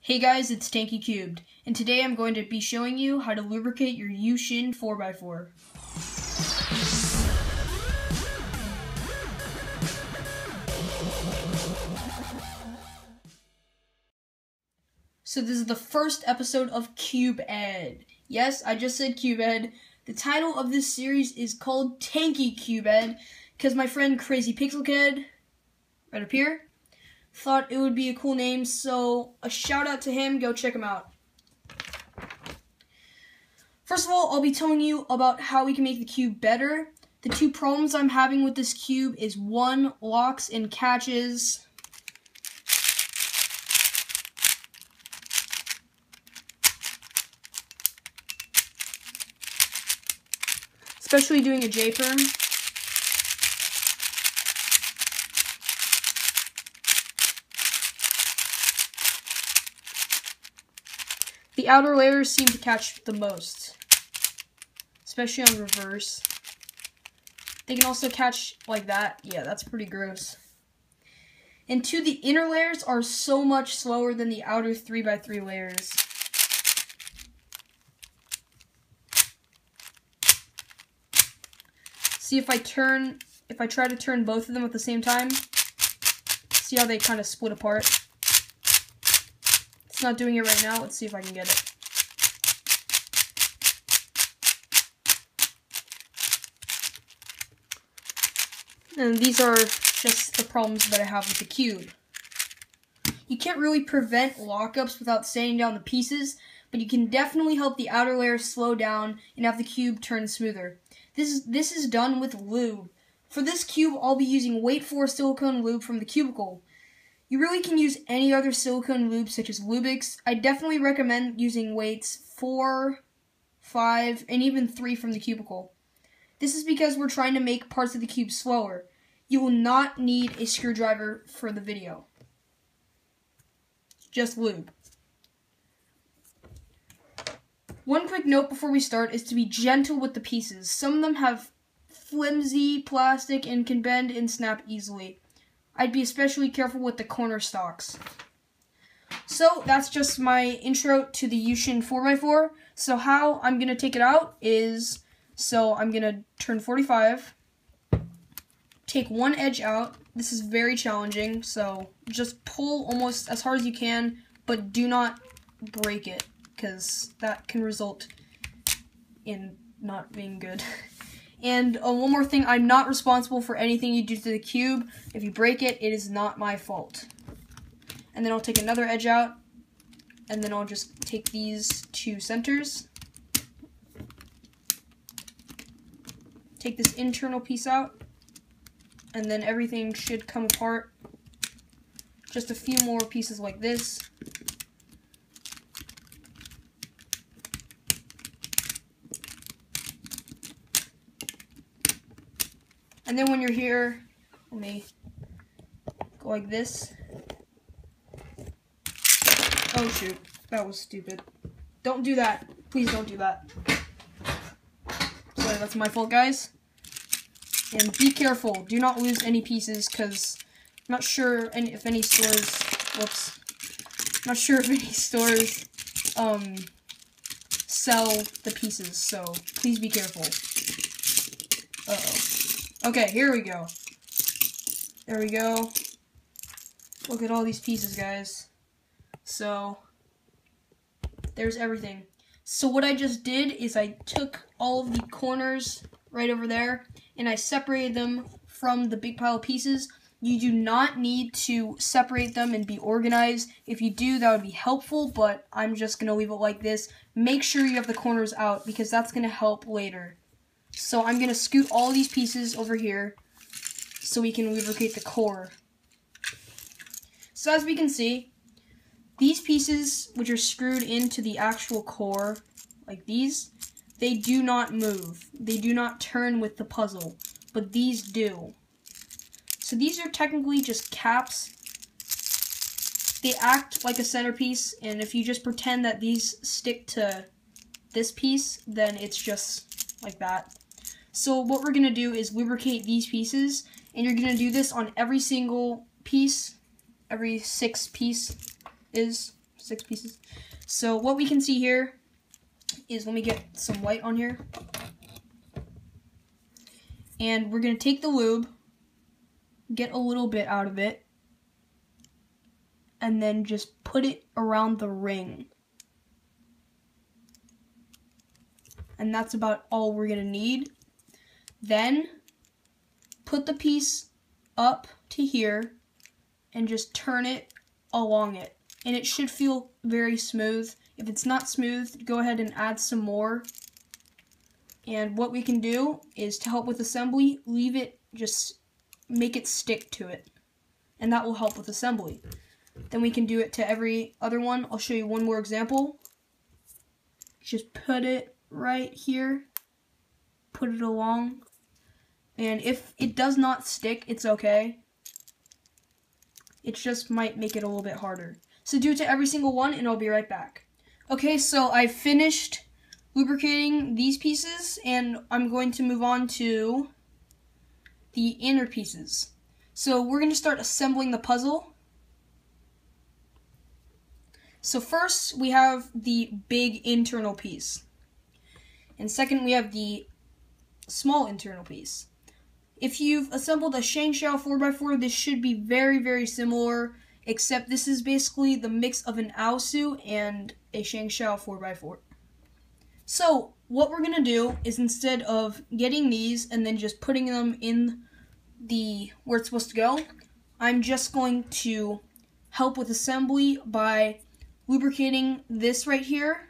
Hey guys, it's Tanky Cubed, and today I'm going to be showing you how to lubricate your YUXIN 4x4. So this is the first episode of Cube Ed. Yes, I just said Cube Ed. The title of this series is called Tanky Cube Ed, because my friend Crazy Pixel Kid, right up here, thought it would be a cool name, so a shout out to him, go check him out. First of all, I'll be telling you about how we can make the cube better. The two problems I'm having with this cube is 1, locks and catches. Especially doing a J-perm. The outer layers seem to catch the most, especially on reverse. They can also catch like that. Yeah, that's pretty gross. And 2, the inner layers are so much slower than the outer 3x3 layers. See, if I try to turn both of them at the same time, see how they kind of split apart? It's not doing it right now. Let's see if I can get it. And these are just the problems that I have with the cube. You can't really prevent lockups without sanding down the pieces, but you can definitely help the outer layer slow down and have the cube turn smoother. This is done with lube. For this cube, I'll be using Weight 4 silicone lube from the cubicle. You really can use any other silicone lube such as Lubix. I definitely recommend using weights 4, 5, and even 3 from the cubicle. This is because we're trying to make parts of the cube slower. You will not need a screwdriver for the video. Just lube. One quick note before we start is to be gentle with the pieces. Some of them have flimsy plastic and can bend and snap easily. I'd be especially careful with the corner stocks. So that's just my intro to the YUXIN 4x4. So how I'm going to take it out is, I'm going to turn 45, take one edge out. This is very challenging, so just pull almost as hard as you can, but do not break it, because that can result in not being good. And one more thing, I'm not responsible for anything you do to the cube. If you break it, it is not my fault. And then I'll take another edge out, and then I'll just take these 2 centers. Take this internal piece out, and then everything should come apart. Just a few more pieces like this. And then when you're here, let me go like this. Oh shoot, that was stupid. Don't do that. Please don't do that. Sorry, that's my fault, guys. And be careful. Do not lose any pieces, because I'm not sure if any stores, not sure if any stores, sell the pieces, so please be careful. Uh-oh. Okay, here we go. There we go. Look at all these pieces, guys. So, there's everything. So what I just did is I took all of the corners right over there, and I separated them from the big pile of pieces. You do not need to separate them and be organized. If you do, that would be helpful, but I'm just going to leave it like this. Make sure you have the corners out, because that's going to help later. So I'm going to scoot all these pieces over here so we can lubricate the core. So as we can see, these pieces, which are screwed into the actual core, like these, they do not move. They do not turn with the puzzle, but these do. So these are technically just caps. They act like a centerpiece, and if you just pretend that these stick to this piece, then it's just like that. So what we're going to do is lubricate these pieces, and you're going to do this on every single piece, every 6 piece is. 6 pieces. So what we can see here is, let me get some light on here. And we're going to take the lube, get a little bit out of it, and then just put it around the ring. And that's about all we're going to need. Then put the piece up to here and just turn it along it. And it should feel very smooth. If it's not smooth, go ahead and add some more. And what we can do is, to help with assembly, leave it, just make it stick to it. And that will help with assembly. Then we can do it to every other one. I'll show you one more example. Just put it right here. Put it along. And if it does not stick, it's okay. It just might make it a little bit harder. So do it to every single one, and I'll be right back. Okay, so I finished lubricating these pieces, and I'm going to move on to the inner pieces. So we're going to start assembling the puzzle. So first, we have the big internal piece. And second, we have the small internal piece. If you've assembled a Shangshao 4x4, this should be very, very similar, except this is basically the mix of an Aosu and a Shangshao 4x4. So, what we're going to do is, instead of getting these and then just putting them in the where it's supposed to go, I'm just going to help with assembly by lubricating this right here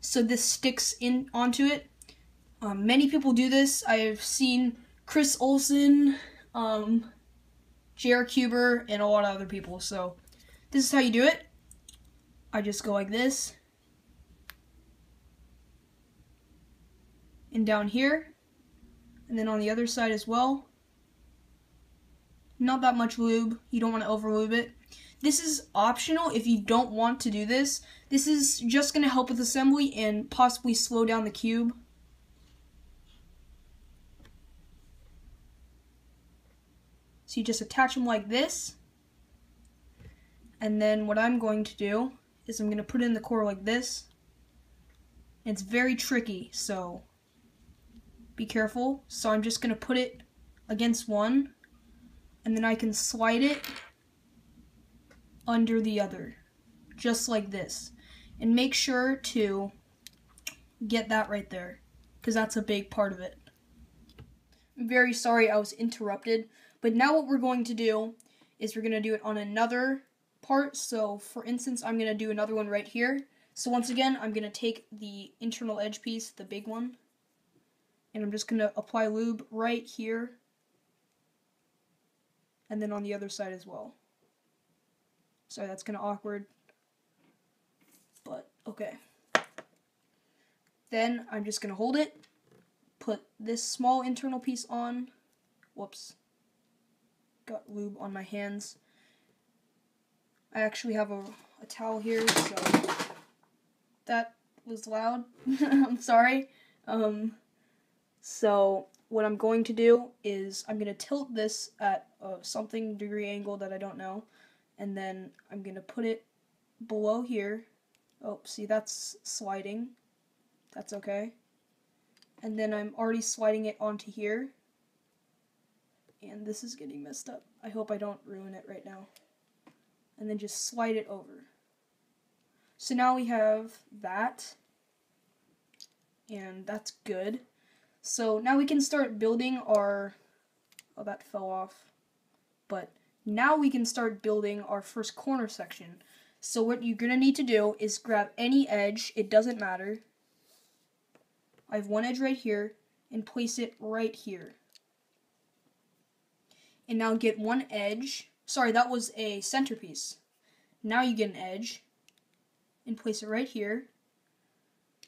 so this sticks in onto it. Many people do this. I've seen Chris Olsen, JR Cuber, and a lot of other people. So this is how you do it. I just go like this. And down here. And then on the other side as well. Not that much lube. You don't want to over lube it. This is optional if you don't want to do this. This is just going to help with assembly and possibly slow down the cube. So you just attach them like this. And then what I'm going to do is I'm going to put it in the core like this. It's very tricky, so be careful. So I'm just going to put it against one, and then I can slide it under the other, just like this. And make sure to get that right there, because that's a big part of it. I'm very sorry I was interrupted, but now what we're going to do is we're going to do it on another part. So for instance, I'm going to do another one right here. So once again, I'm going to take the internal edge piece, the big one, and I'm just going to apply lube right here, and then on the other side as well. Sorry, that's kind of awkward, but okay. Then I'm just going to hold it, put this small internal piece on. Whoops. Got lube on my hands. I actually have a towel here, so that was loud. I'm sorry. So what I'm going to do is I'm going to tilt this at a something degree angle that I don't know, and then I'm going to put it below here. Oh, see, that's sliding. That's okay. And then I'm already sliding it onto here. And this is getting messed up. I hope I don't ruin it right now. And then just slide it over. So now we have that. And that's good. So now we can start building our... Oh, that fell off. But now we can start building our first corner section. So what you're going to need to do is grab any edge. It doesn't matter. I have one edge right here. And place it right here. And now get one edge. Sorry, that was a centerpiece. Now you get an edge. And place it right here.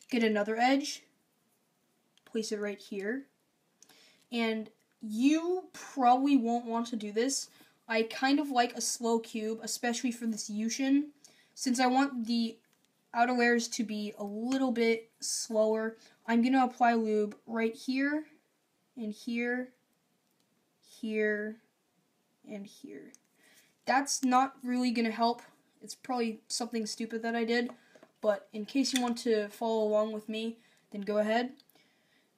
Get another edge. Place it right here. And you probably won't want to do this. I kind of like a slow cube, especially for this YUXIN. Since I want the outer layers to be a little bit slower, I'm going to apply lube right here, and here, here, and here. That's not really going to help It's probably something stupid that I did, but in case you want to follow along with me, then go ahead.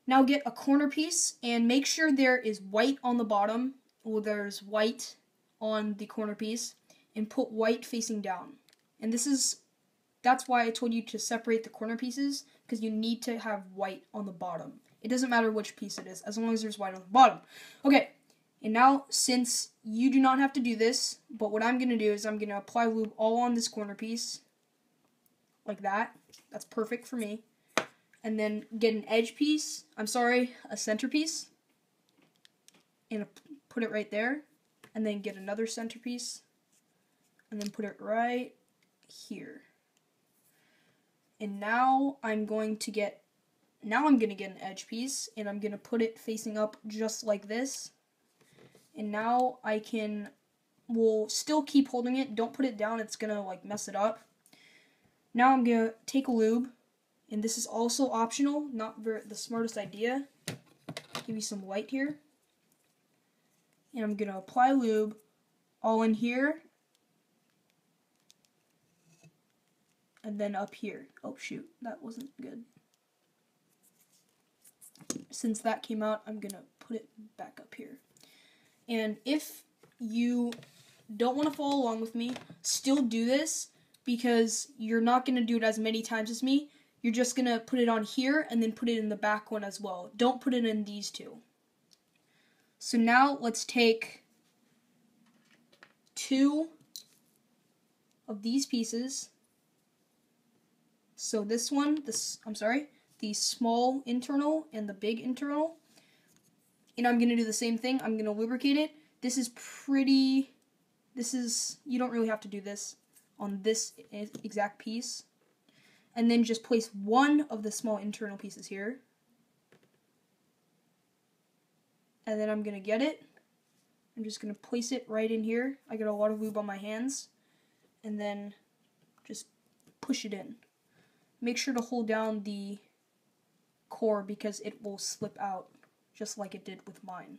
Now get a corner piece and make sure there is white on the bottom, or there's white on the corner piece, and put white facing down. And that's why I told you to separate the corner pieces, because you need to have white on the bottom. It doesn't matter which piece it is, as long as there's white on the bottom. Okay, and now, since you do not have to do this, but what I'm going to do is I'm going to apply lube all on this corner piece, like that. That's perfect for me. And then get an edge piece, a centerpiece, and put it right there. And then get another centerpiece, and then put it right here. And now I'm going to get an edge piece, and I'm going to put it facing up just like this. And now we'll still keep holding it. Don't put it down, it's going to like mess it up. Now I'm going to take a lube, and this is also optional, not the smartest idea. Give you some light here. And I'm going to apply lube all in here. And then up here. Oh shoot, that wasn't good. Since that came out, I'm going to put it back up here. And if you don't want to follow along with me, still do this, because you're not going to do it as many times as me. You're just going to put it on here and then put it in the back one as well. Don't put it in these two. So now let's take 2 of these pieces. So this one, the small internal and the big internal. And I'm going to do the same thing. I'm going to lubricate it. You don't really have to do this on this exact piece. And then just place one of the small internal pieces here. And then I'm going to get it. I'm just going to place it right in here. I got a lot of lube on my hands. And then just push it in. Make sure to hold down the core because it will slip out, just like it did with mine.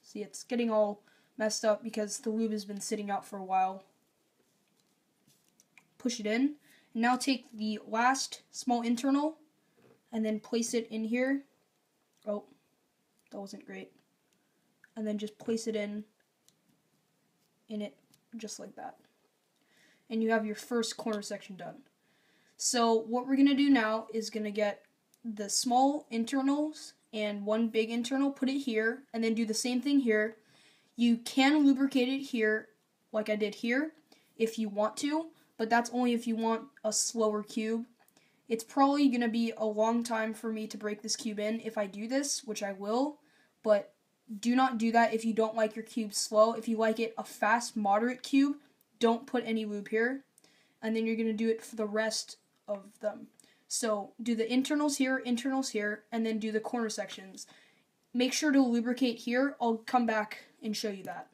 See, it's getting all messed up because the lube has been sitting out for a while. Push it in. And now take the last small internal and then place it in here. Oh, that wasn't great. And then just place it in it just like that. And you have your first corner section done. So what we're going to do now is going to get the small internals and one big internal, put it here, and then do the same thing here. You can lubricate it here, like I did here, if you want to, but that's only if you want a slower cube. It's probably going to be a long time for me to break this cube in if I do this, which I will, but do not do that if you don't like your cube slow. If you like it a fast, moderate cube, don't put any lube here, and then you're going to do it for the rest of them. So do the internals here, and then do the corner sections. Make sure to lubricate here. I'll come back and show you that.